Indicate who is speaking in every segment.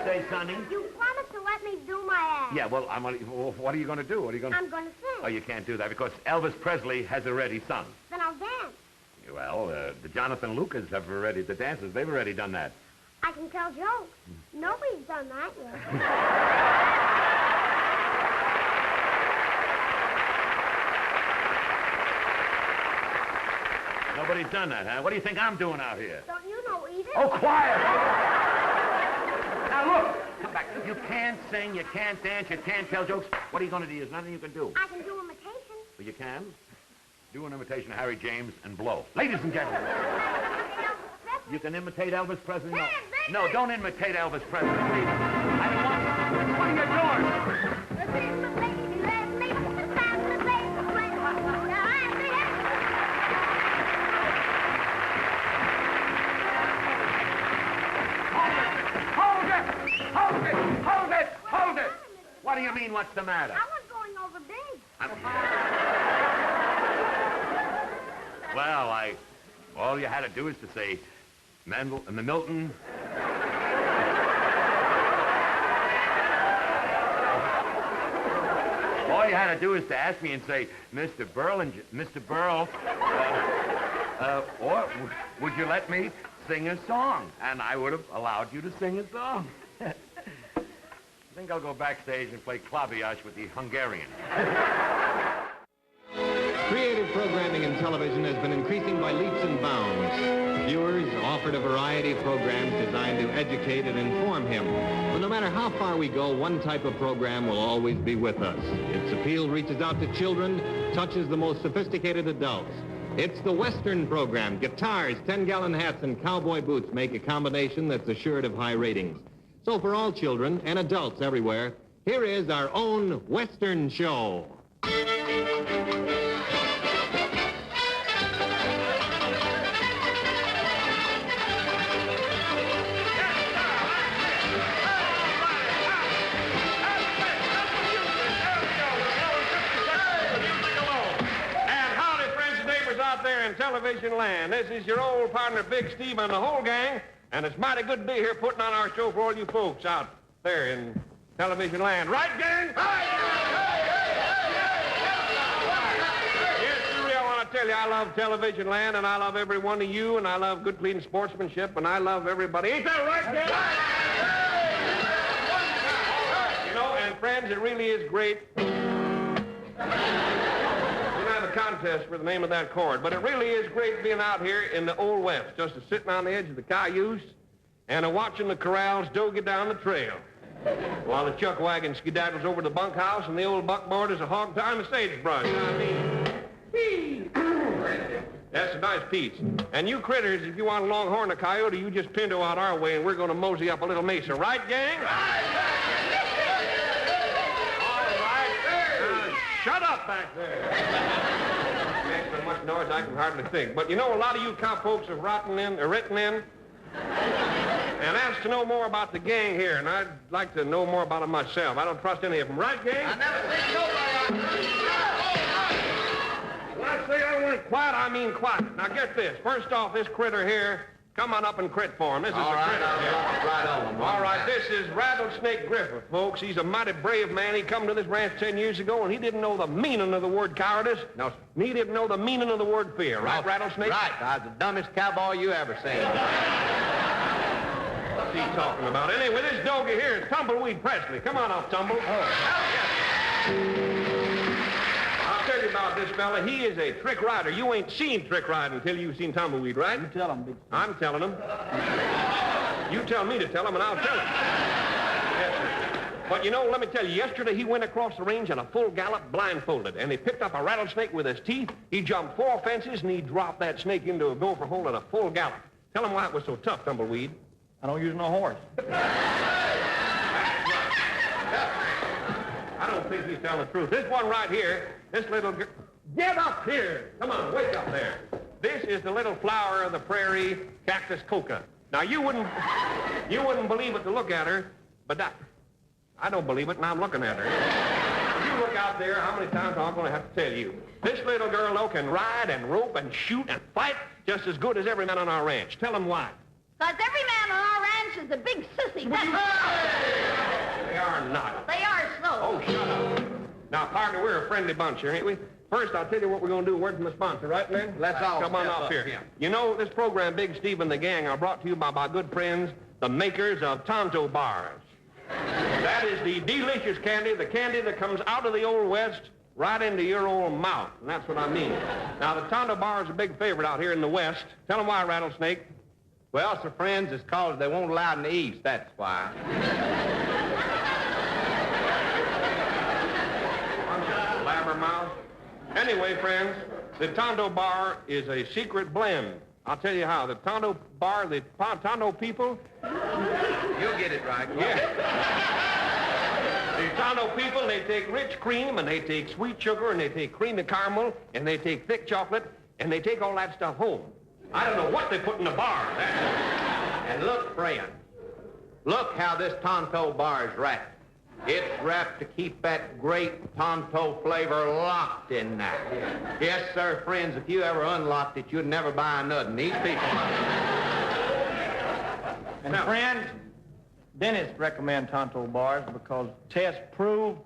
Speaker 1: say, Sonny?
Speaker 2: You promised to let me do my act.
Speaker 1: Yeah, well, what are you going to do? What are you going to...
Speaker 2: I'm going to sing.
Speaker 1: Oh, you can't do that because Elvis Presley has already sung.
Speaker 2: Then I'll dance.
Speaker 1: Well, the Jonathan Lucas have already, the dancers, they've already done that.
Speaker 2: I can tell jokes. Nobody's done that yet.
Speaker 1: Nobody's done that, huh? What do you think I'm doing out here?
Speaker 2: Don't you know either?
Speaker 1: Oh, quiet! Now, look! Come back. You can't sing, you can't dance, you can't tell jokes. What are you going to do? There's nothing you can do.
Speaker 2: I can do imitation.
Speaker 1: Well, you can? Do an imitation of Harry James and blow. Ladies and gentlemen. You can imitate Elvis Presley? No. No, don't imitate Elvis Presley, please. I don't want... What are you doing? Hold it! What do you mean, what's the matter?
Speaker 2: I was going over big.
Speaker 1: Well, all you had to do is to say, Mendel and the Milton. All you had to do is to ask me and say, Mr. Burl, or would you let me sing a song? And I would have allowed you to sing a song. I think I'll go backstage and play claviash with the Hungarian.
Speaker 3: Creative programming in television has been increasing by leaps and bounds. Viewers offered a variety of programs designed to educate and inform him. But no matter how far we go, one type of program will always be with us. Its appeal reaches out to children, touches the most sophisticated adults. It's the Western program. Guitars, 10-gallon hats, and cowboy boots make a combination that's assured of high ratings. So for all children and adults everywhere, here is our own Western show.
Speaker 4: Television land. This is your old partner, Big Steve, and the whole gang, and it's mighty good to be here putting on our show for all you folks out there in television land. Right, gang? Yes, truly, I want to tell you, I love television land, and I love every one of you, and I love good, clean sportsmanship, and I love everybody. Ain't that right, gang? You know, and friends, it really is great. Contest for the name of that chord, but it really is great being out here in the Old West, just sitting on the edge of the cayuse and watching the corrals dogie down the trail while the chuck wagon skedaddles over the bunkhouse and the old buckboard is a hog tying the sagebrush. I mean, that's a nice piece. And you critters, if you want a longhorn or coyote, you just pinto out our way and we're going to mosey up a little mesa. Right, gang? All right. Shut up back there. Makes so much noise I can hardly think. But you know, a lot of you cowpokes have written in. And asked to know more about the gang here, and I'd like to know more about them myself. I don't trust any of them. Right, gang?
Speaker 5: I never seen nobody.
Speaker 4: When I say I want quiet, I mean quiet. Now get this. First off, this critter here, come on up and crit for him. This is a critter.
Speaker 5: Right on.
Speaker 4: All right, this is Rattlesnake Griffith, folks. He's a mighty brave man. He come to this ranch 10 years ago, and he didn't know the meaning of the word cowardice.
Speaker 5: No, sir.
Speaker 4: And he didn't know the meaning of the word fear. Right, Rattlesnake?
Speaker 5: Right. I was the dumbest cowboy you ever seen.
Speaker 4: What's he talking about? Anyway, this doggy here is Tumbleweed Presley. Come on up, Tumble. Oh. I'll tell you about this fella. He is a trick rider. You ain't seen trick riding until you've seen Tumbleweed, right?
Speaker 5: You tell him, Big Steve.
Speaker 4: I'm telling him. You tell me to tell him, and I'll tell him. Yes, sir. But you know, let me tell you, yesterday he went across the range on a full gallop blindfolded, and he picked up a rattlesnake with his teeth. He jumped 4 fences, and he dropped that snake into a gopher hole at a full gallop. Tell him why it was so tough, Tumbleweed.
Speaker 5: I don't use no horse.
Speaker 4: I don't think he's telling the truth. This one right here, this little girl... Get up here! Come on, wake up there. This is the little flower of the prairie, Cactus coca. Now, you wouldn't believe it to look at her, but I don't believe it, and I'm looking at her. If you look out there, how many times I'm going to have to tell you? This little girl, though, can ride and rope and shoot and fight just as good as every man on our ranch. Tell them why.
Speaker 2: Because every man on our ranch
Speaker 6: is a big sissy. That's
Speaker 4: They are not.
Speaker 6: They are so.
Speaker 4: Oh, shut up. Now, partner, we're a friendly bunch here, ain't we? First, I'll tell you what we're going to do. Word from the sponsor, right, man?
Speaker 5: Let's all
Speaker 4: Come on
Speaker 5: step
Speaker 4: up
Speaker 5: up
Speaker 4: here.
Speaker 5: here.
Speaker 4: You know, this program, Big Steve and the Gang, are brought to you by my good friends, the makers of Tonto bars. That is the delicious candy, the candy that comes out of the Old West right into your old mouth, and that's what I mean. Now, the Tonto bar is a big favorite out here in the West. Tell them why, Rattlesnake.
Speaker 5: Well, sir, friends, it's cause they won't allow in the East, that's why.
Speaker 4: Blabbermouth. Anyway, friends, the Tonto bar is a secret blend. I'll tell you how. The Tonto bar, the Tonto people...
Speaker 5: You'll get it right.
Speaker 4: Yeah. The Tonto people, they take rich cream, and they take sweet sugar, and they take creamy caramel, and they take thick chocolate, and they take all that stuff home. I don't know what they put in the bar.
Speaker 5: And look, friend, look how this Tonto bar is wrapped. It's wrapped to keep that great Tonto flavor locked in there. Yes, sir, friends, if you ever unlocked it, you'd never buy nothing. These people...
Speaker 7: And friends, dentists recommend Tonto bars because tests prove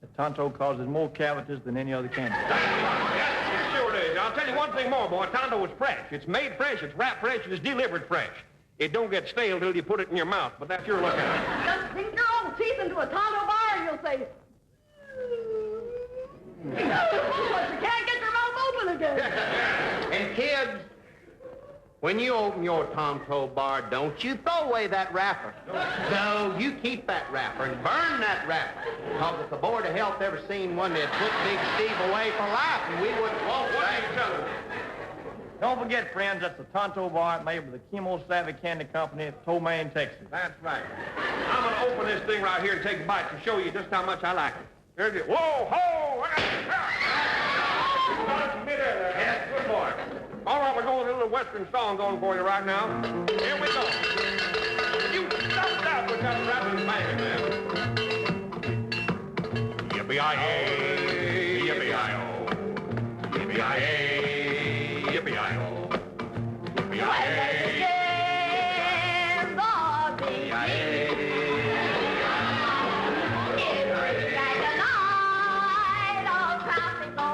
Speaker 7: that Tonto causes more cavities than any other candy.
Speaker 4: Yes, it sure is. I'll tell you one thing more, boy. Tonto is fresh. It's made fresh, it's wrapped fresh, it's delivered fresh. It don't get stale till you put it in your mouth, but that's your look at it.
Speaker 6: Just sink your old teeth into a Tonto bar and you'll say... But you can't get your mouth open again.
Speaker 5: And kids, when you open your Tonto bar, don't you throw away that wrapper. No, you keep that wrapper and burn that wrapper. Because if the Board of Health ever seen one, they'd put Big Steve away for life, and we wouldn't want that.
Speaker 7: Don't forget, friends, that's the Tonto bar made by the Chemo Savvy Candy Company at Tomaine, Texas.
Speaker 4: That's right. I'm going to open this thing right here and take a bite to show you just how much I like it. Here's it. Whoa, ho! Yes, good boy. All right, we're going with a little Western song going for you right now. Here we go. You stuffed out with that rapping bang, man. Yippee-yi-yay, yippee-yi-oh. Yippee-yi-yay, yippee-yi-oh. Yippee-yi-yay.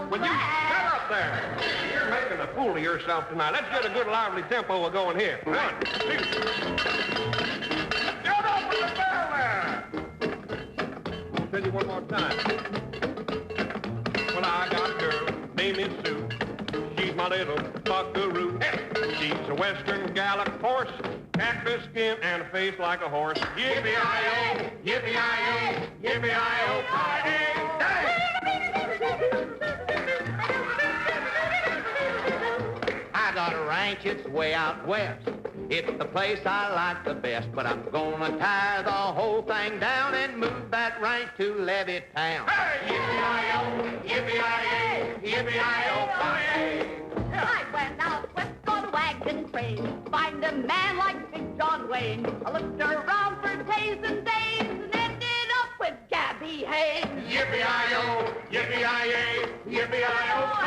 Speaker 4: Will you shut up there? You're making a fool of yourself tonight. Let's get a good lively tempo going here. 1, 2. Shut up with the bell there! I'll tell you one more time. Well, I got a girl, name is Sue. She's my little buckaroo. She's a Western Gallic horse, cactus skin and a face like a horse. Yippee-yi-oh, yippee-yi-oh, yippee-yi-oh,
Speaker 5: I got a ranch, it's way out west. It's the place I like the best, but I'm gonna tie the whole thing down and move that ranch to Levittown.
Speaker 4: Hey! Yippee-yi-oh, yippee-yi-yay, yippee-yi-oh,
Speaker 6: I went out west on a wagon train, find a man like Big John Wayne. I looked around for days and days and ended up with Gabby Hayes.
Speaker 4: Yippee-yi-oh, yippee-yi-yay, yippee-yi-oh,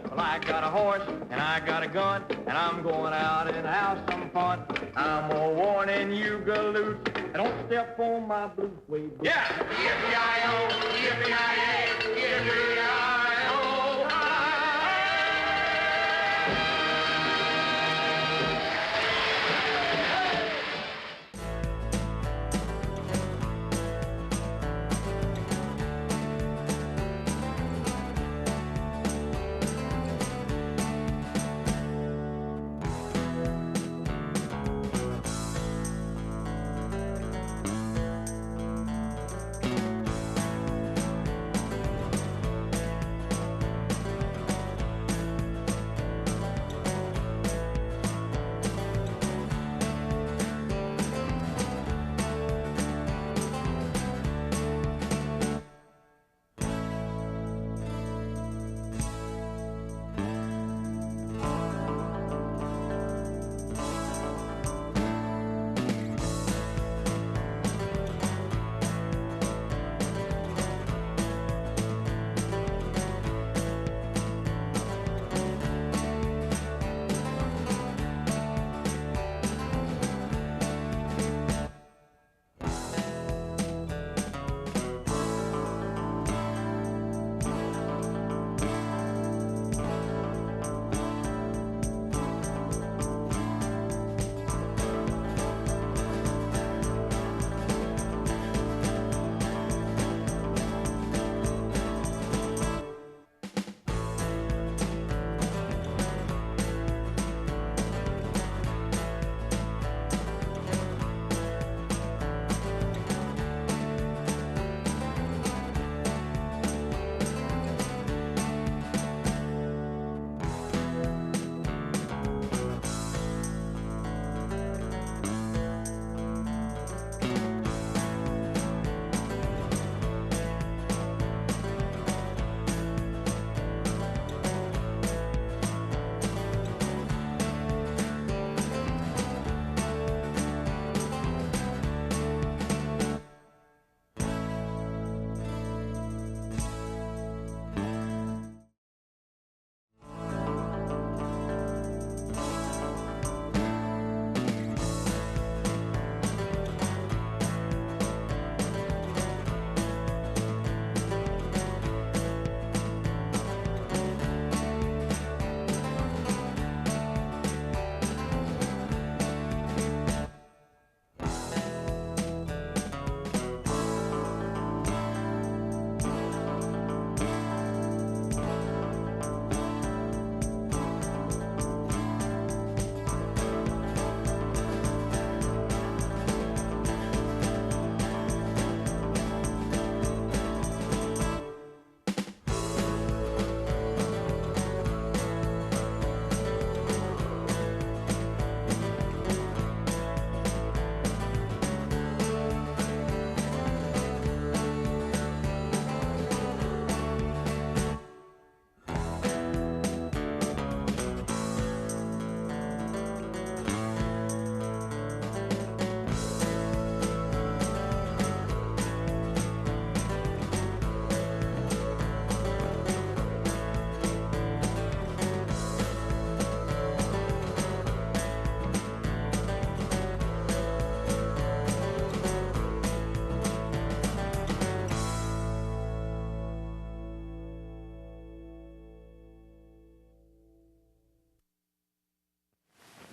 Speaker 7: Well, I got a horse, and I got a gun, and I'm going out and have some fun. I'm a warning you, galoot, don't step on my blue suede boots.
Speaker 4: Yeah! Yippee-yi-oh, yippee-yi-yay, yippee-yi-oh,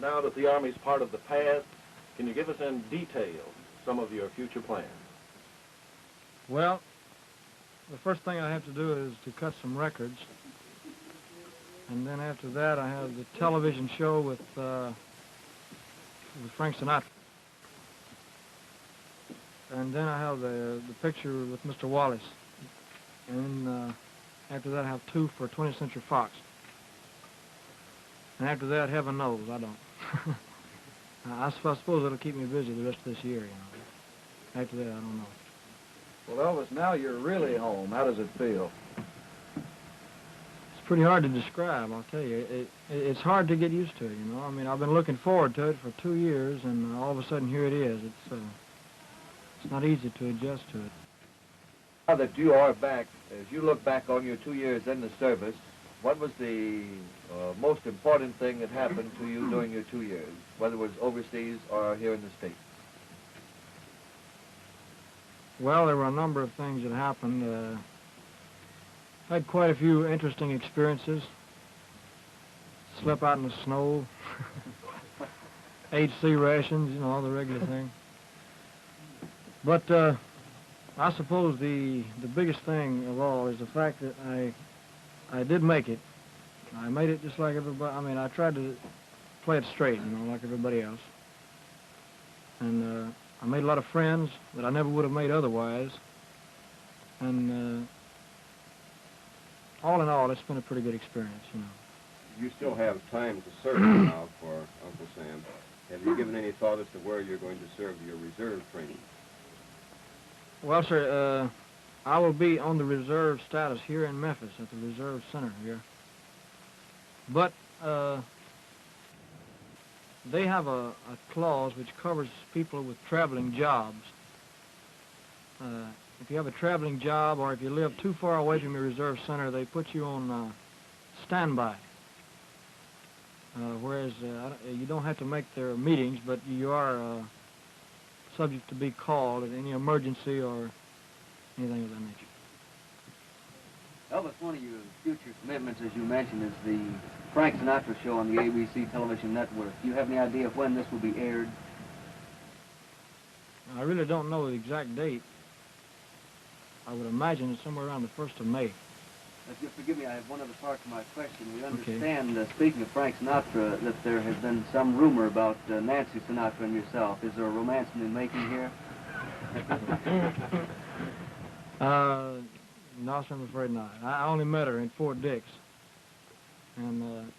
Speaker 8: now that the Army's part of the past, can you give us in detail some of your future plans?
Speaker 9: Well, the first thing I have to do is to cut some records. And then after that, I have the television show with Frank Sinatra. And then I have the picture with Mr. Wallace. And after that, I have 2 for 20th Century Fox. And after that, heaven knows, I don't. I suppose it'll keep me busy the rest of this year, you know. After that, I don't know.
Speaker 10: Well, Elvis, now you're really home. How does it feel?
Speaker 9: It's pretty hard to describe, I'll tell you. It's hard to get used to it, you know. I mean, I've been looking forward to it for 2 years, and all of a sudden, here it is. It's not easy to adjust to it.
Speaker 10: Now that you are back, as you look back on your 2 years in the service, what was the most important thing that happened to you during your 2 years, whether it was overseas or here in the States?
Speaker 9: Well, there were a number of things that happened. I had quite a few interesting experiences. Slept out in the snow, ate sea rations, you know, all the regular thing. But I suppose the biggest thing of all is the fact that I did make it. I made it just like everybody. I mean, I tried to play it straight, you know, like everybody else. And I made a lot of friends that I never would have made otherwise. And all in all, it's been a pretty good experience, you know.
Speaker 11: You still have time to serve now for Uncle Sam. Have you given any thought as to where you're going to serve your reserve training?
Speaker 9: Well, sir, I will be on the reserve status here in Memphis at the Reserve Center here. But they have a clause which covers people with traveling jobs. If you have a traveling job or if you live too far away from your reserve center, they put you on standby. Whereas you don't have to make their meetings, but you are subject to be called at any emergency or anything of that nature.
Speaker 12: Elvis, one of your future commitments, as you mentioned, is the Frank Sinatra show on the ABC television network. Do you have any idea of when this will be aired?
Speaker 9: I really don't know the exact date. I would imagine it's somewhere around the 1st of May.
Speaker 12: Forgive me, I have one other part to my question. We understand, speaking of Frank Sinatra, that there has been some rumor about Nancy Sinatra and yourself. Is there a romance in the making here?
Speaker 9: No, sir, I'm afraid not. I only met her in Fort Dix. And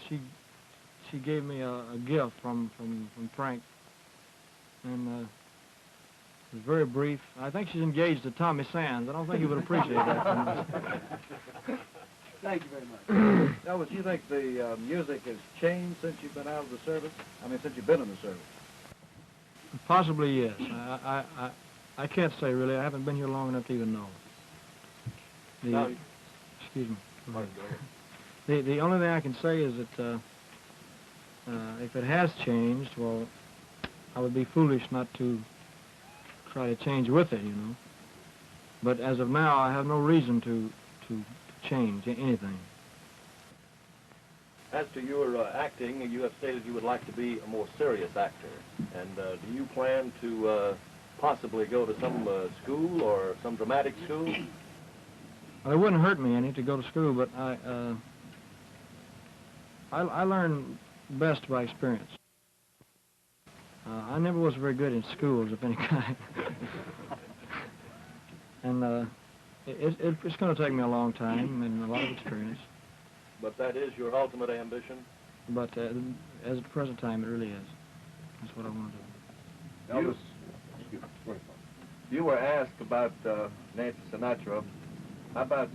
Speaker 9: she gave me a gift from Frank. And it was very brief. I think she's engaged to Tommy Sands. I don't think he would appreciate that so much.
Speaker 12: Thank you very much.
Speaker 10: Elvis, do you think the music has changed since you've been out of the service? I mean, since you've been in the service?
Speaker 9: Possibly, yes. I can't say, really. I haven't been here long enough to even know. Excuse me. The only thing I can say is that if it has changed, well, I would be foolish not to try to change with it, you know. But as of now, I have no reason to change anything.
Speaker 8: As to your acting, you have stated you would like to be a more serious actor. And do you plan to possibly go to some school or some dramatic school?
Speaker 9: Well, it wouldn't hurt me any to go to school, but I learn best by experience. I never was very good in schools of any kind. And it's going to take me a long time and a lot of experience.
Speaker 8: But that is your ultimate ambition?
Speaker 9: But as at the present time, it really is. That's what I want to do.
Speaker 10: Elvis, you were asked about Nancy Sinatra. How about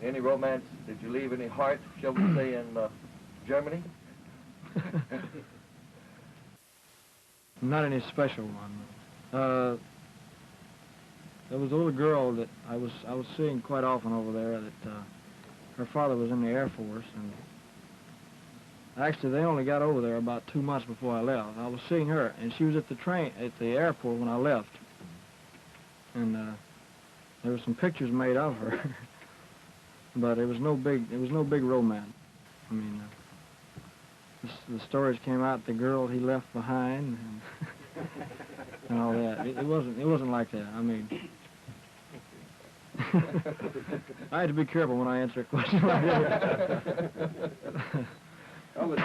Speaker 10: any romance? Did you leave any heart, shall we say, in Germany?
Speaker 9: Not any special one. There was a little girl that I was seeing quite often over there. That her father was in the Air Force, and actually they only got over there about 2 months before I left. I was seeing her, and she was at the airport when I left, and there were some pictures made of her, but it was no big romance. I mean, the stories came out, the girl he left behind, and all that. It wasn't like that. I mean, I had to be careful when I answer a question like that.
Speaker 11: Elvis,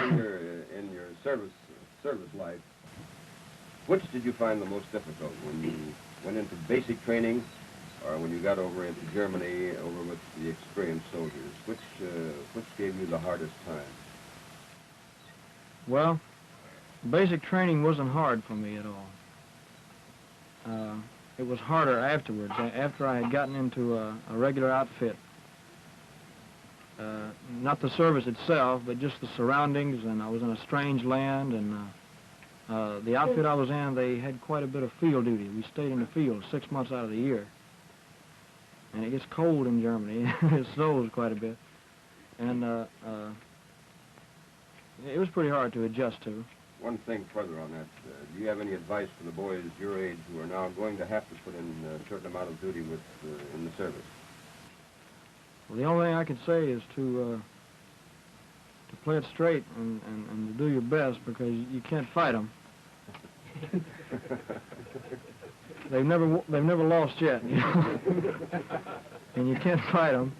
Speaker 11: in your service life, which did you find the most difficult when you went into basic training, or when you got over into Germany, over with the experienced soldiers? Which gave you the hardest time?
Speaker 9: Well, basic training wasn't hard for me at all. It was harder afterwards, after I had gotten into a regular outfit. Not the service itself, but just the surroundings, and I was in a strange land, and the outfit I was in, they had quite a bit of field duty. We stayed in the field 6 months out of the year. And it gets cold in Germany. It snows quite a bit. And it was pretty hard to adjust to.
Speaker 11: One thing further on that, do you have any advice for the boys your age who are now going to have to put in a certain amount of duty in the service?
Speaker 9: Well, the only thing I can say is to play it straight and to do your best, because you can't fight them. They've never lost yet, you know? And you can't fight them.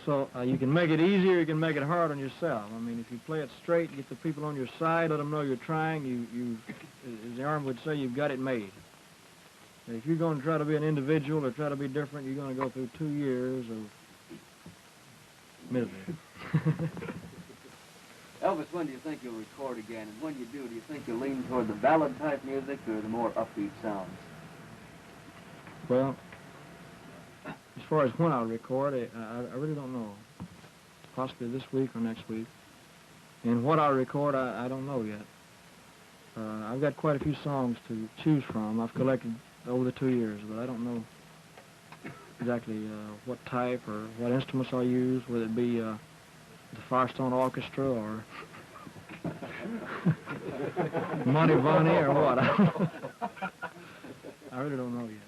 Speaker 9: So you can make it easier, you can make it hard on yourself. I mean, if you play it straight, get the people on your side, let them know you're trying, you as the Army would say, you've got it made. And if you're going to try to be an individual or try to be different, you're going to go through 2 years of misery.
Speaker 12: Elvis, when do you think you'll record again? And when you do you think you'll lean toward the ballad-type music or the more upbeat sounds?
Speaker 9: Well, as far as when I'll record, I really don't know. Possibly this week or next week. And what I'll record, I don't know yet. I've got quite a few songs to choose from. I've collected over the 2 years, but I don't know exactly what type or what instruments I'll use, whether it be the Firestone Orchestra or Monty Vonnie or what. I really don't know yet.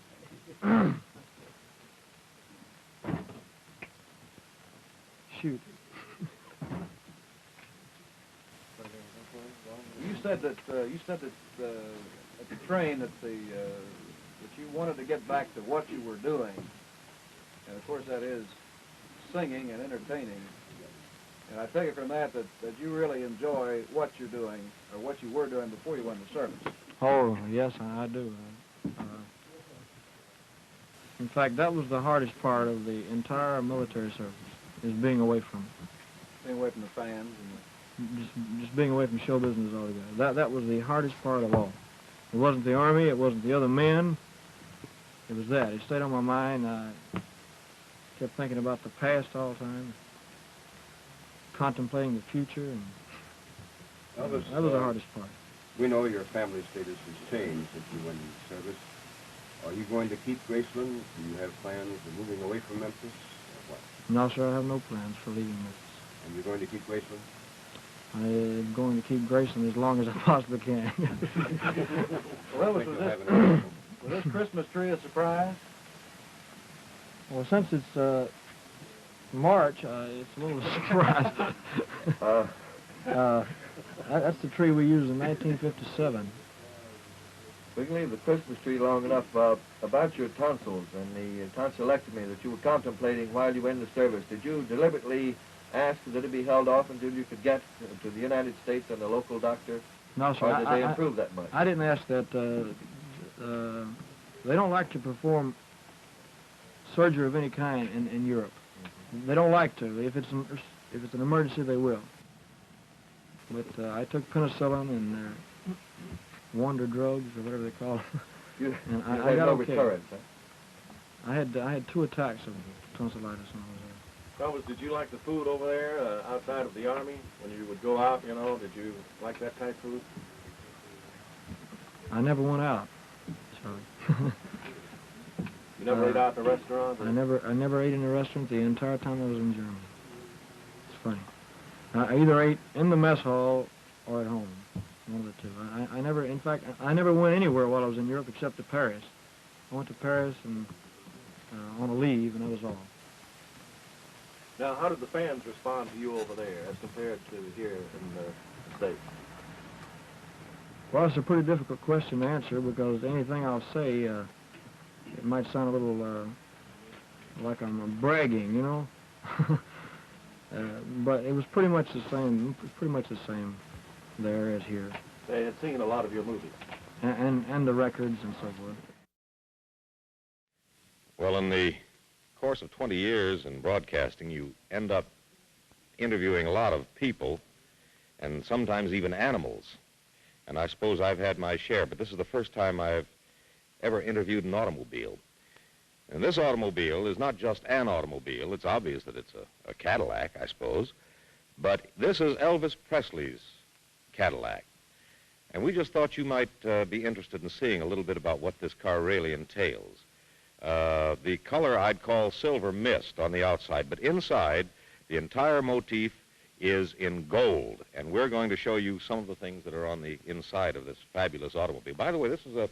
Speaker 9: Shoot.
Speaker 10: You said that at the train that you wanted to get back to what you were doing, and of course that is singing and entertaining. And I take it from that you really enjoy what you're doing, or what you were doing before you went into service.
Speaker 9: Oh, yes, I do. In fact, that was the hardest part of the entire military service, is being away from it.
Speaker 10: Being away from the fans and
Speaker 9: just being away from show business altogether. That was the hardest part of all. It wasn't the Army, it wasn't the other men. It was that. It stayed on my mind. I kept thinking about the past all the time, contemplating the future, and
Speaker 11: Elvis,
Speaker 9: that was the hardest part.
Speaker 11: We know your family status has changed since you went into service. Are you going to keep Graceland? Do you have plans of moving away from Memphis, or what?
Speaker 9: No, sir, I have no plans for leaving Memphis.
Speaker 11: And you're going to keep Graceland?
Speaker 9: I'm going to keep Graceland as long as I possibly can.
Speaker 10: Well, was this Christmas tree a surprise?
Speaker 9: Well, since it's March, it's a little surprise. That's the tree we used in 1957.
Speaker 10: We can leave the Christmas tree long enough. About your tonsils and the tonsillectomy that you were contemplating while you were in the service, did you deliberately ask that it be held off until you could get to the United States and a local doctor?
Speaker 9: No, sir.
Speaker 10: Or did they improve that much?
Speaker 9: I didn't ask that. They don't like to perform surgery of any kind in Europe. Mm-hmm. They don't like to. If it's an emergency, they will. But I took penicillin and wonder drugs or whatever they call it.
Speaker 10: And
Speaker 9: I got
Speaker 10: no
Speaker 9: okay.
Speaker 10: recurrence, huh?
Speaker 9: I had 2 attacks of tonsillitis when I was there.
Speaker 8: Elvis, did you like the food over there outside of the Army? When you would go out, you know, did you like that type of food?
Speaker 9: I never went out, Charlie.
Speaker 8: You never ate out in a restaurant?
Speaker 9: I never ate in a restaurant the entire time I was in Germany. It's funny. I either ate in the mess hall or at home. One of the two. I never, in fact, I never went anywhere while I was in Europe except to Paris. I went to Paris and on a leave, and that was all.
Speaker 8: Now, how did the fans respond to you over there as compared to here in States?
Speaker 9: Well, it's a pretty difficult question to answer because anything I'll say, it might sound a little like I'm bragging, you know. But it was pretty much the same there as here.
Speaker 8: They had seen a lot of your movies.
Speaker 9: And the records and so forth.
Speaker 13: Well, in the course of 20 years in broadcasting, you end up interviewing a lot of people and sometimes even animals. And I suppose I've had my share, but this is the first time I've ever interviewed an automobile. And this automobile is not just an automobile. It's obvious that it's a Cadillac, I suppose. But this is Elvis Presley's Cadillac. And we just thought you might be interested in seeing a little bit about what this car really entails. The color I'd call silver mist on the outside, but inside, the entire motif is in gold. And we're going to show you some of the things that are on the inside of this fabulous automobile. By the way, this is a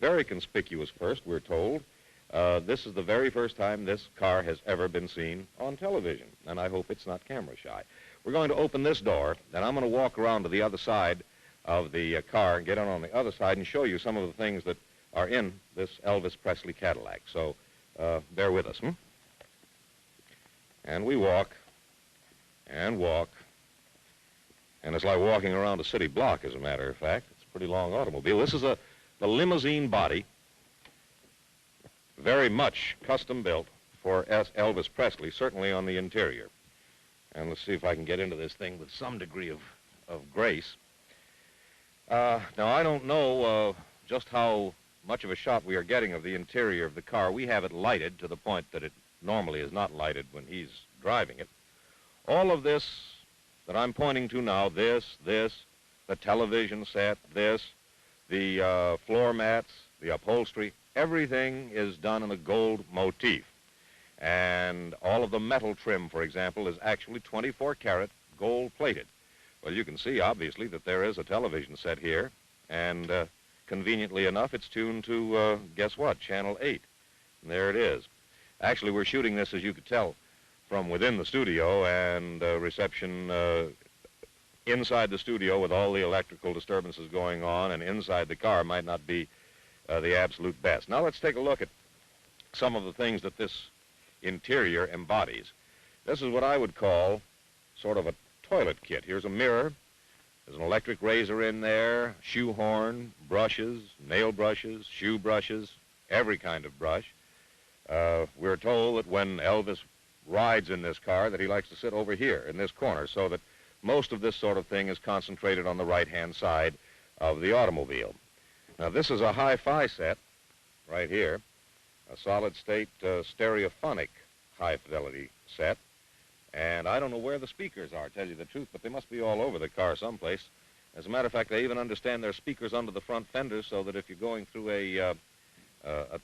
Speaker 13: very conspicuous first, we're told. This is the very first time this car has ever been seen on television, and I hope it's not camera shy. We're going to open this door, and I'm going to walk around to the other side of the car and get on the other side and show you some of the things that are in this Elvis Presley Cadillac. So bear with us. And we walk and walk, and it's like walking around a city block, as a matter of fact. It's a pretty long automobile. This is the limousine body, very much custom built for Elvis Presley, certainly on the interior. And let's see if I can get into this thing with some degree of grace. Now, I don't know just how much of a shot we are getting of the interior of the car. We have it lighted to the point that it normally is not lighted when he's driving it. All of this that I'm pointing to now, this, the television set, the floor mats, the upholstery, everything is done in a gold motif. And all of the metal trim, for example, is actually 24-karat gold-plated. Well, you can see, obviously, that there is a television set here, and conveniently enough, it's tuned to, guess what, Channel 8. And there it is. Actually, we're shooting this, as you could tell, from within the studio, and reception inside the studio with all the electrical disturbances going on, and inside the car might not be the absolute best. Now, let's take a look at some of the things that this interior embodies. This is what I would call sort of a toilet kit. Here's a mirror. There's an electric razor in there, shoe horn, brushes, nail brushes, shoe brushes, every kind of brush. We're told that when Elvis rides in this car that he likes to sit over here in this corner, so that most of this sort of thing is concentrated on the right-hand side of the automobile. Now, this is a hi-fi set right here, a solid-state stereophonic high-fidelity set. And I don't know where the speakers are, to tell you the truth, but they must be all over the car someplace. As a matter of fact, they even understand their speakers under the front fenders, so that if you're going through a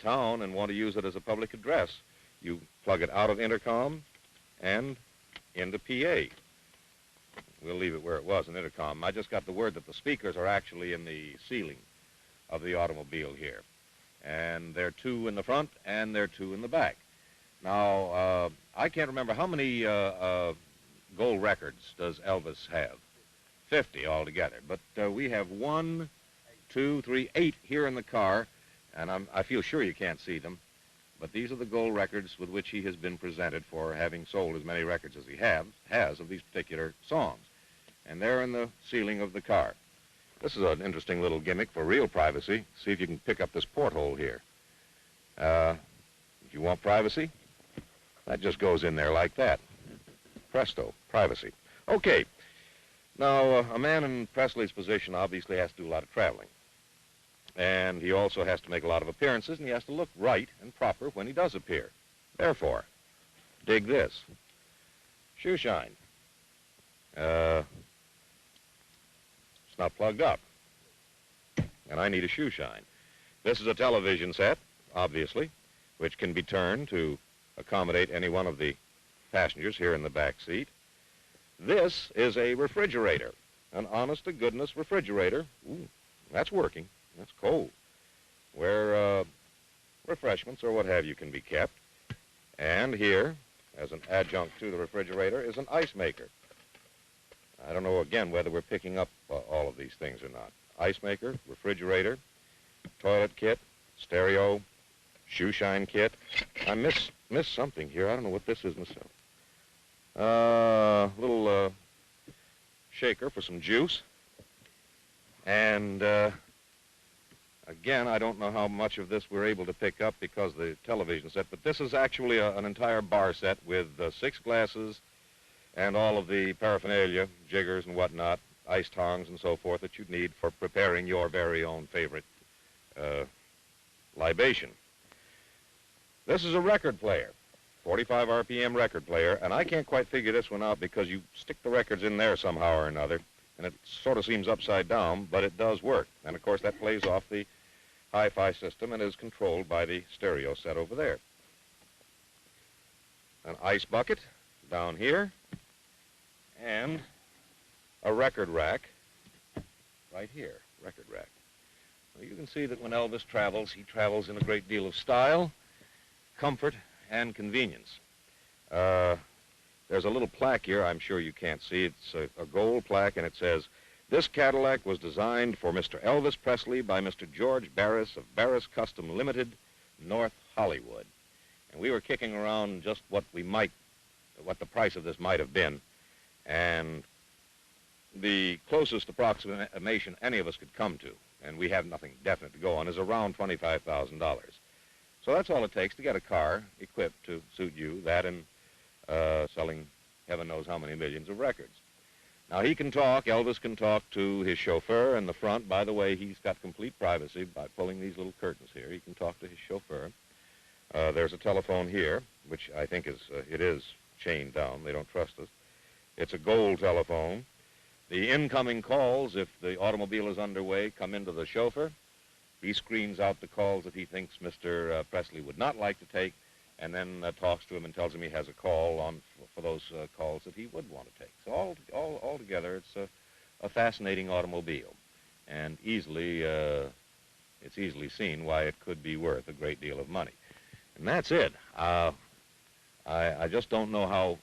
Speaker 13: town and want to use it as a public address, you plug it out of intercom and into PA. We'll leave it where it was in intercom. I just got the word that the speakers are actually in the ceiling of the automobile here. And there are two in the front and there are two in the back. Now, I can't remember how many gold records does Elvis have? 50 altogether. But we have 1, 2, 3, 8 here in the car, and I feel sure you can't see them. But these are the gold records with which he has been presented for having sold as many records as he has of these particular songs. And they're in the ceiling of the car. This is an interesting little gimmick for real privacy. See if you can pick up this porthole here. If you want privacy, that just goes in there like that. Presto, privacy. Okay. Now, a man in Presley's position obviously has to do a lot of traveling. And he also has to make a lot of appearances, and he has to look right and proper when he does appear. Therefore, dig this. Shoe shine. It's not plugged up. And I need a shoe shine. This is a television set, obviously, which can be turned to accommodate any one of the passengers here in the back seat. This is a refrigerator, an honest-to-goodness refrigerator. Ooh, that's working. That's cold. Where refreshments or what have you can be kept. And here, as an adjunct to the refrigerator, is an ice maker. I don't know, again, whether we're picking up all of these things or not. Ice maker, refrigerator, toilet kit, stereo, shoe shine kit. I missed something here. I don't know what this is myself. Little shaker for some juice. And again, I don't know how much of this we're able to pick up because of the television set, but this is actually an entire bar set with 6 glasses and all of the paraphernalia, jiggers and whatnot, ice tongs and so forth that you'd need for preparing your very own favorite libation. This is a record player, 45 RPM record player, and I can't quite figure this one out because you stick the records in there somehow or another, and it sort of seems upside down, but it does work. And of course that plays off the hi-fi system and is controlled by the stereo set over there. An ice bucket down here, and a record rack right here, record rack. Well, you can see that when Elvis travels, he travels in a great deal of style, comfort, and convenience. There's a little plaque here I'm sure you can't see. It's a gold plaque, and it says, "This Cadillac was designed for Mr. Elvis Presley by Mr. George Barris of Barris Custom Limited, North Hollywood." And we were kicking around just what the price of this might have been. And the closest approximation any of us could come to, and we have nothing definite to go on, is around $25,000. So that's all it takes to get a car equipped to suit you, that and selling heaven knows how many millions of records. Now, he can talk, Elvis can talk to his chauffeur in the front. By the way, he's got complete privacy by pulling these little curtains here. He can talk to his chauffeur. There's a telephone here, which I think it is chained down. They don't trust us. It's a gold telephone. The incoming calls, if the automobile is underway, come into the chauffeur. He screens out the calls that he thinks Mr. Presley would not like to take, and then talks to him and tells him he has a call on for those calls that he would want to take. So all together, it's a fascinating automobile, and it's easily seen why it could be worth a great deal of money. And that's it. I just don't know how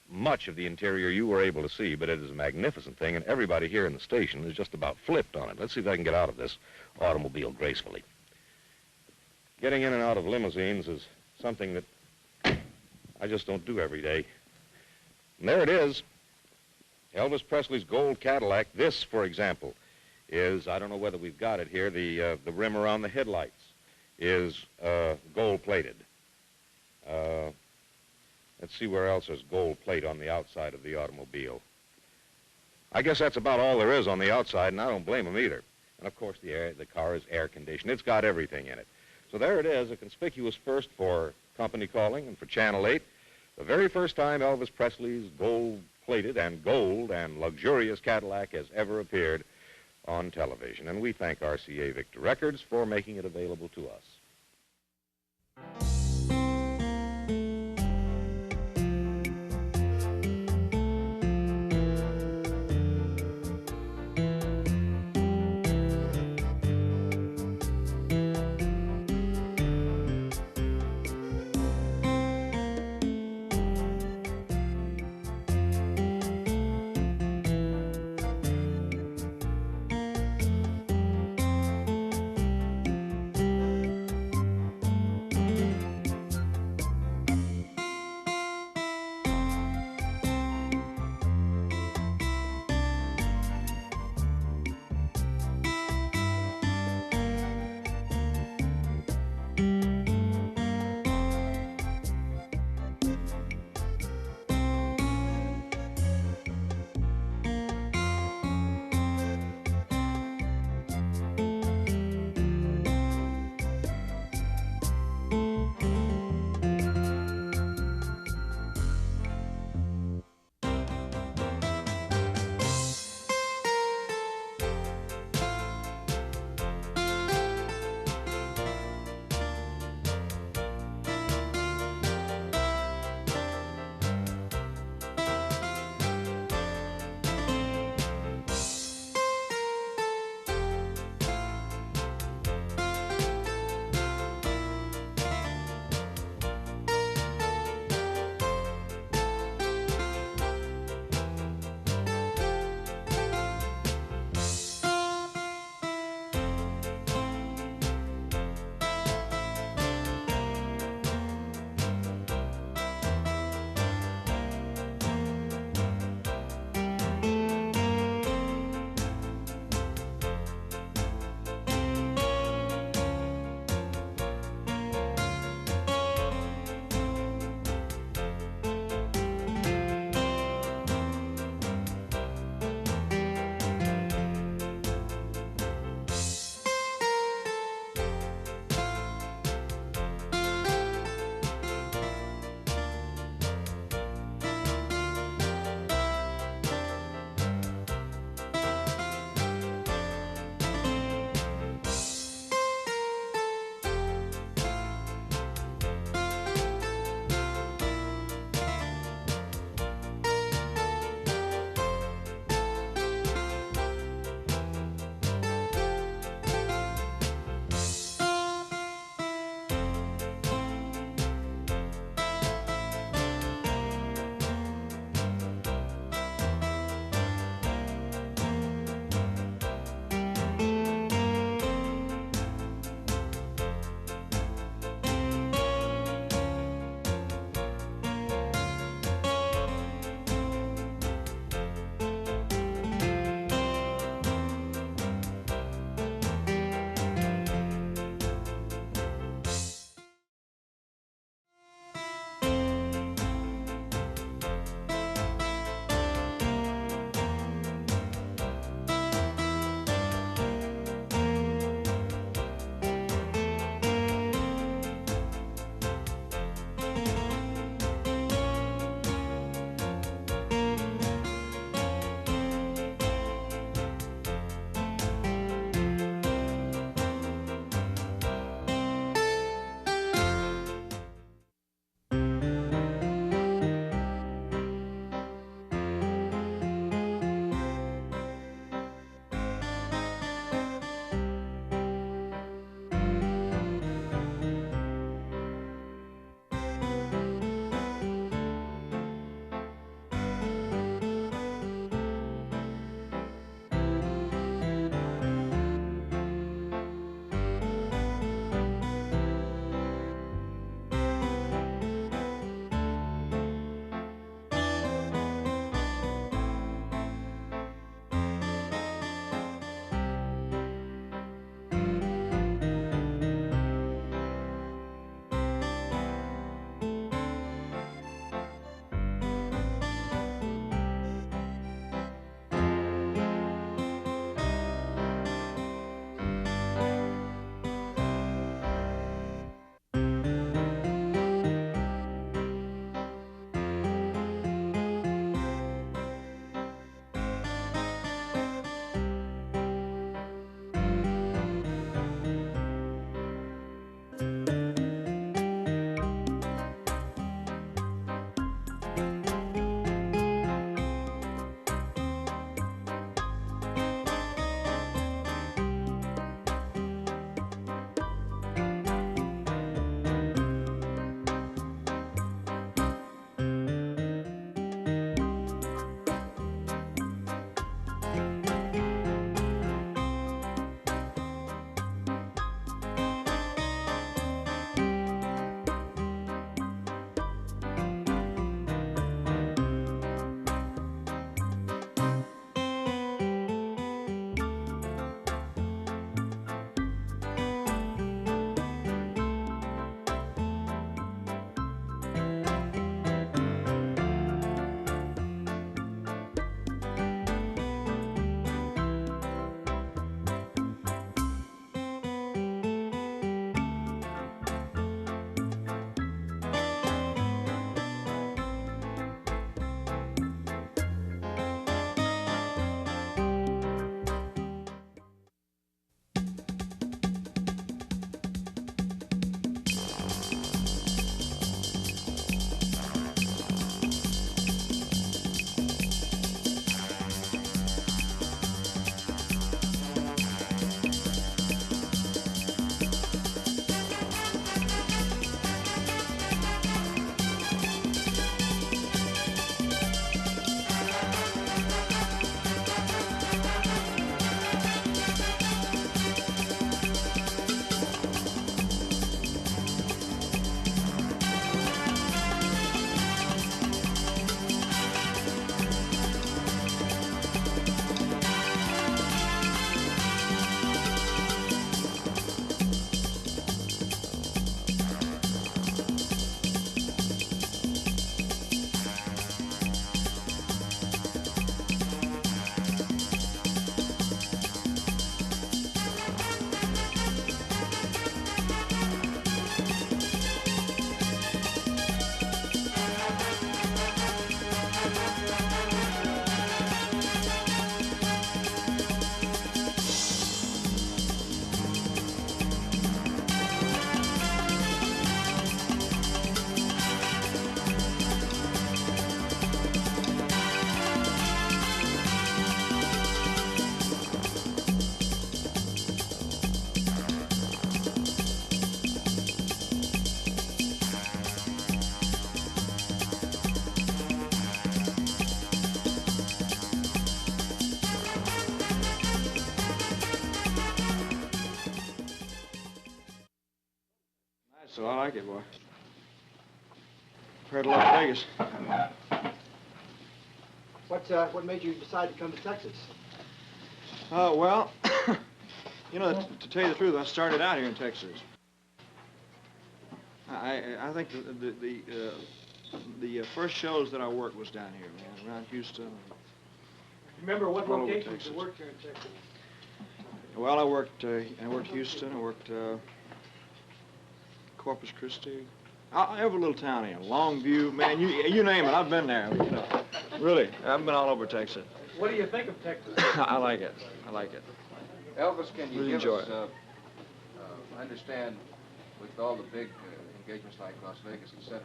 Speaker 13: much of the interior you were able to see, but it is a magnificent thing, and everybody here in the station is just about flipped on it. Let's see if I can get out of this automobile gracefully. Getting in and out of limousines is something that I just don't do every day. And there it is, Elvis Presley's gold Cadillac. This, for example, is, I don't know whether we've got it here, the rim around the headlights is gold-plated. Let's see where else there's gold plate on the outside of the automobile. I guess that's about all there is on the outside, and I don't blame them either. And, of course, the car is air-conditioned. It's got everything in it. So there it is, a conspicuous first for company calling and for Channel 8. The very first time Elvis Presley's gold-plated and gold and luxurious Cadillac has ever appeared on television. And we thank RCA Victor Records for making it available to us.
Speaker 9: So I like it, boy. Compared to Las Vegas.
Speaker 14: What made you decide to come to Texas?
Speaker 9: Well, you know, to tell you the truth, I started out here in Texas. I think the first shows that I worked was down here, man, around Houston.
Speaker 14: Remember what
Speaker 9: all over
Speaker 14: locations you
Speaker 9: Texas.
Speaker 14: worked here in Texas?
Speaker 9: Well, I worked Houston. I worked Corpus Christi. Every little town here, Longview, man, you name it, I've been there. You know, really, I've been all over Texas.
Speaker 14: What do you think of Texas?
Speaker 9: I like it. I like it.
Speaker 10: Elvis, can you
Speaker 9: Really
Speaker 10: give
Speaker 9: enjoy
Speaker 10: us,
Speaker 9: it.
Speaker 10: I understand with all the big engagements like Las Vegas, etc.,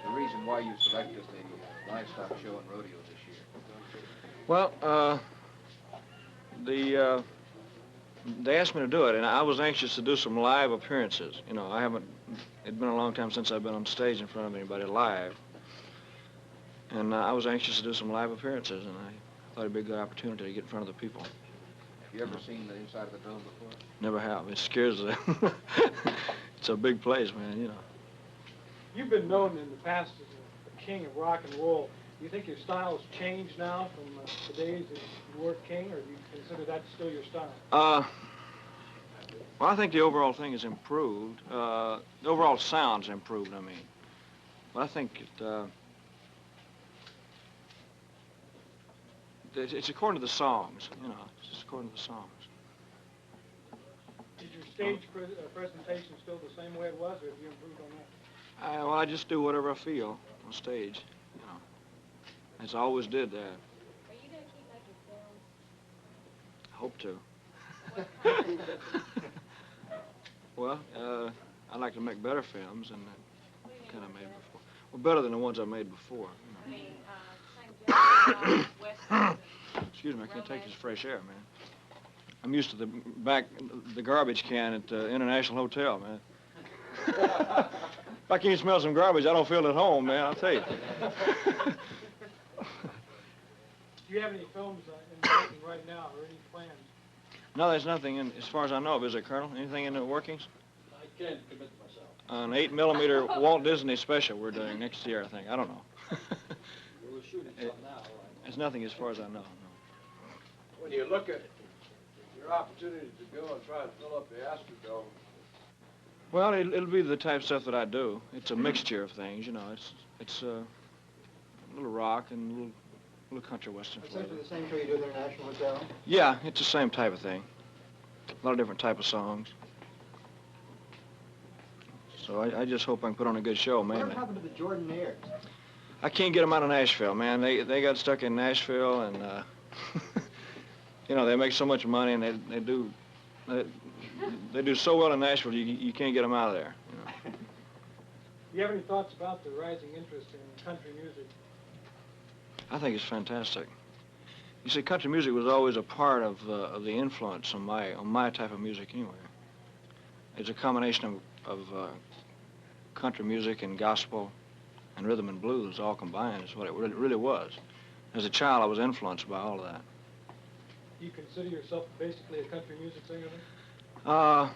Speaker 10: the reason why you selected the livestock show and rodeo this year?
Speaker 9: Well, they asked me to do it, and I was anxious to do some live appearances. You know, it'd been a long time since I've been on stage in front of anybody live. And I was anxious to do some live appearances, and I thought it'd be a good opportunity to get in front of the people.
Speaker 10: Have you ever seen the inside of the dome before?
Speaker 9: Never have. It scares them. It's a big place, man, you know.
Speaker 14: You've been known in the past as a king of rock and roll. Do you think your style has changed now from the days that you were king, or do you consider that still your style?
Speaker 9: Well, I think the overall thing has improved. The overall sound's improved, I mean. But I think it's according to the songs, you know. It's just according to the songs.
Speaker 14: Is your stage presentation still the same way it was, or have you improved on that?
Speaker 9: Well, I just do whatever I feel on stage, you know. As I always did that.
Speaker 6: Are you going to keep making films?
Speaker 9: I hope to. Well, I like to make better films than the kind I made before. Well, better than the ones I made before. You know. Excuse me, I can't take this fresh air, man. I'm used to the garbage can at the International Hotel, man. If I can't smell some garbage, I don't feel at home, man, I'll tell you.
Speaker 14: Do you have any films in the making right now, or any plans?
Speaker 9: No, there's nothing in, as far as I know of, is there, Colonel? Anything in the workings?
Speaker 8: I can't commit to myself.
Speaker 9: An 8mm Walt Disney special we're doing next year, I think. I don't know.
Speaker 8: We're shooting some now.
Speaker 9: There's nothing as far as I know, no.
Speaker 11: When you look at your opportunity to go and try and fill up the Astrodome,
Speaker 9: Well, it'll be the type of stuff that I do. It's a mixture of things, you know. It's a little rock and a little country western flavor.
Speaker 14: Essentially the same show you do at the International Hotel?
Speaker 9: Yeah, it's the same type of thing. A lot of different type of songs. So I just hope I can put on a good show, mainly.
Speaker 14: What happened to the Jordanaires?
Speaker 9: I can't get them out of Nashville, man. They got stuck in Nashville, and you know, they make so much money, and they do so well in Nashville. You can't get them out of there. You know.
Speaker 14: Do you have any thoughts about the rising interest in country music?
Speaker 9: I think it's fantastic. You see, country music was always a part of the influence on my type of music anyway. It's a combination of country music and gospel and rhythm and blues all combined is what it really was. As a child, I was influenced by all of that.
Speaker 14: Do you consider yourself basically a country music singer then?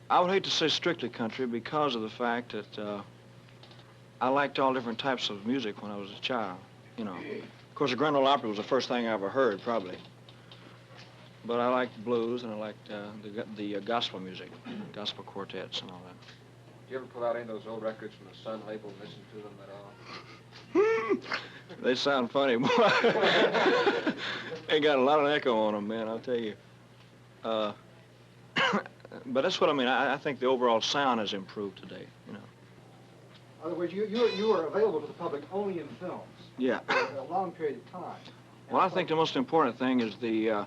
Speaker 9: I would hate to say strictly country because of the fact that I liked all different types of music when I was a child, you know. Of course, the Grand Ole Opry was the first thing I ever heard, probably. But I liked blues, and I liked the gospel music, gospel quartets and all that.
Speaker 10: Did you ever pull out any of those old records from the Sun label and listen to them at all?
Speaker 9: They sound funny, boy. They got a lot of echo on them, man, I'll tell you. But that's what I mean. I think the overall sound has improved today, you know.
Speaker 14: In other words, you are available to the public only in films.
Speaker 9: Yeah.
Speaker 14: For a long period of time.
Speaker 9: Well, I think the most important thing is the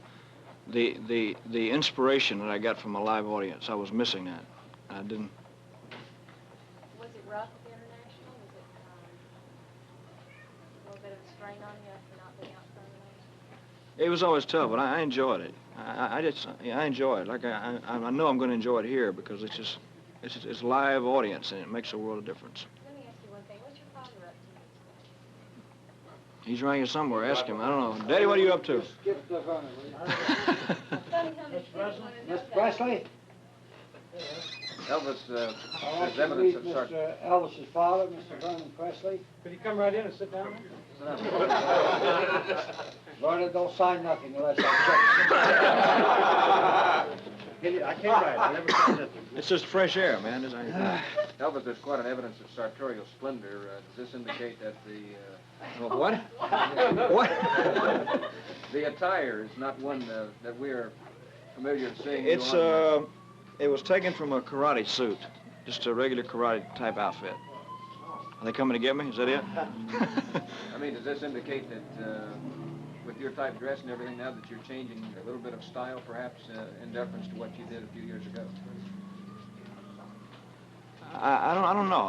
Speaker 9: inspiration that I got from a live audience. I was missing that. I didn't.
Speaker 6: Was it rough at the International? Was it a little bit of a strain on you after not being out front of
Speaker 9: It was always tough, but I enjoyed it. I enjoy it. Like I know I'm going to enjoy it here because it's live audience and it makes a world of difference.
Speaker 6: Let me ask you one thing. What's your father up to?
Speaker 9: He's around here somewhere. Ask him. I don't know. Daddy, what are you up to?
Speaker 14: Skip the phone, will you? Mr. Presley?
Speaker 10: Elvis,
Speaker 15: I'd like
Speaker 10: there's
Speaker 15: to
Speaker 10: evidence
Speaker 15: meet
Speaker 10: of
Speaker 15: Mr. Elvis's father, Mr. Vernon Presley.
Speaker 14: Could you come right in and sit down?
Speaker 15: Vernon, don't sign nothing unless I check.
Speaker 10: I can't write. I never signed it.
Speaker 7: It's just fresh air, man.
Speaker 10: Elvis, there's quite an evidence of sartorial splendor. Does this indicate that the...
Speaker 7: What? What?
Speaker 10: The attire is not one that we're familiar with seeing.
Speaker 7: It's, it was taken from a karate suit. Just a regular karate type outfit. Are they coming to get me? Is that it?
Speaker 10: I mean, does this indicate that with your type dress and everything now that you're changing a little bit of style, perhaps, in deference to what you did a few years ago?
Speaker 7: I don't know.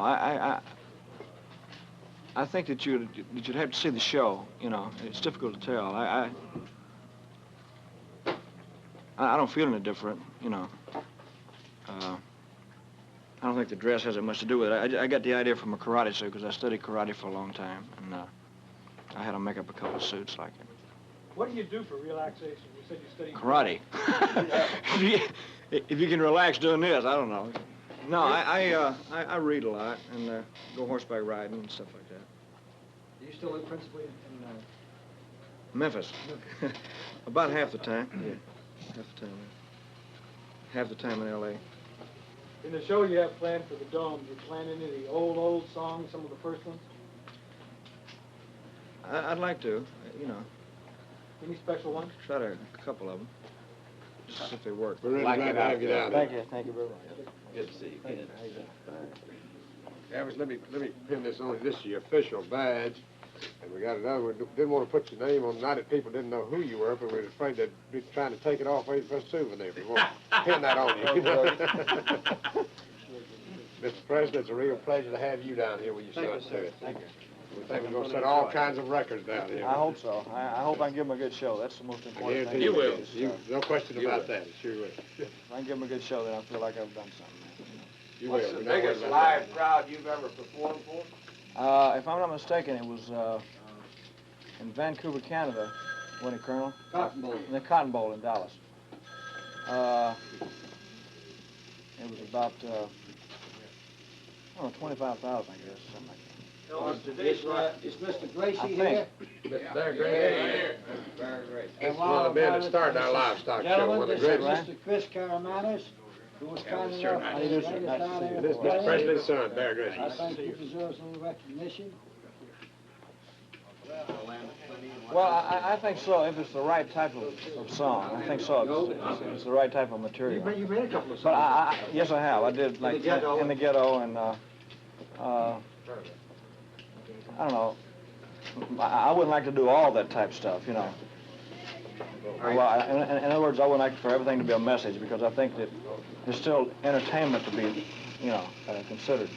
Speaker 7: I think that you'd have to see the show. You know, it's difficult to tell. I don't feel any different. You know. I don't think the dress has that much to do with it. I got the idea from a karate suit because I studied karate for a long time, and I had to make up a couple of suits like it.
Speaker 14: What do you do for relaxation? You said you studied
Speaker 7: Karate. If you can relax doing this, I don't know. No, I read a lot and go horseback riding and stuff like that.
Speaker 15: Do you still live principally in
Speaker 7: Memphis. About half the time. Yeah, half the time. Half the time in L.A.
Speaker 14: In the show you have planned for the Dome, do you plan any of the old songs, some of the first ones?
Speaker 7: I'd like to, you know.
Speaker 14: Any special ones?
Speaker 7: Try to, a couple of them. Just see if they work.
Speaker 11: We're really glad to have you down.
Speaker 14: Thank you very much.
Speaker 11: Good to see you again. Elvis, let me pin this on. This is your official badge. And we got another one. Didn't want to put your name on. Not that people didn't know who you were, but we were afraid they'd be trying to take it off waiting for a souvenir. We want to pin that on you. Mr. President, it's a real pleasure to have you down here with your son, too.
Speaker 14: Thank you.
Speaker 11: We think we're going to set all kinds of records down here.
Speaker 7: I hope so. I hope I can give them a good show. That's the most important thing.
Speaker 11: You will. No question about that. Sure will.
Speaker 7: If I can give them a good show, then I feel like I've done something.
Speaker 11: You
Speaker 5: What's
Speaker 11: will.
Speaker 5: the biggest live crowd you've ever performed for?
Speaker 7: If I'm not mistaken, it was in Vancouver, Canada, wasn't it, Colonel?
Speaker 15: Cotton Bowl.
Speaker 7: In the Cotton Bowl in Dallas. It was about, 25,000, I guess, something like that.
Speaker 15: Is Mr. Gracie
Speaker 7: I
Speaker 15: here?
Speaker 7: think.
Speaker 11: They're great. This is one of the men that started our livestock show.
Speaker 15: Gentlemen,
Speaker 11: One of
Speaker 15: this
Speaker 11: the
Speaker 15: is
Speaker 11: great.
Speaker 15: Mr. Chris Caramanis, who was kind enough to
Speaker 7: How you doing, sir?
Speaker 15: bring us
Speaker 7: Nice
Speaker 15: down
Speaker 7: to see
Speaker 15: here
Speaker 7: you.
Speaker 11: This
Speaker 15: to
Speaker 11: is Mr.
Speaker 15: play.
Speaker 11: Presley's son, Bear Gracie.
Speaker 15: I think he deserves a little recognition.
Speaker 7: Well, I think so, if it's the right type of song. I think so, if it's the right type of material.
Speaker 15: You've made a couple of songs.
Speaker 7: But yes, I have. I did, like, in the ghetto, and, I don't know. I wouldn't like to do all that type stuff, you know. Well, in other words, I wouldn't like for everything to be a message, because I think that there's still entertainment to be, you know, considered.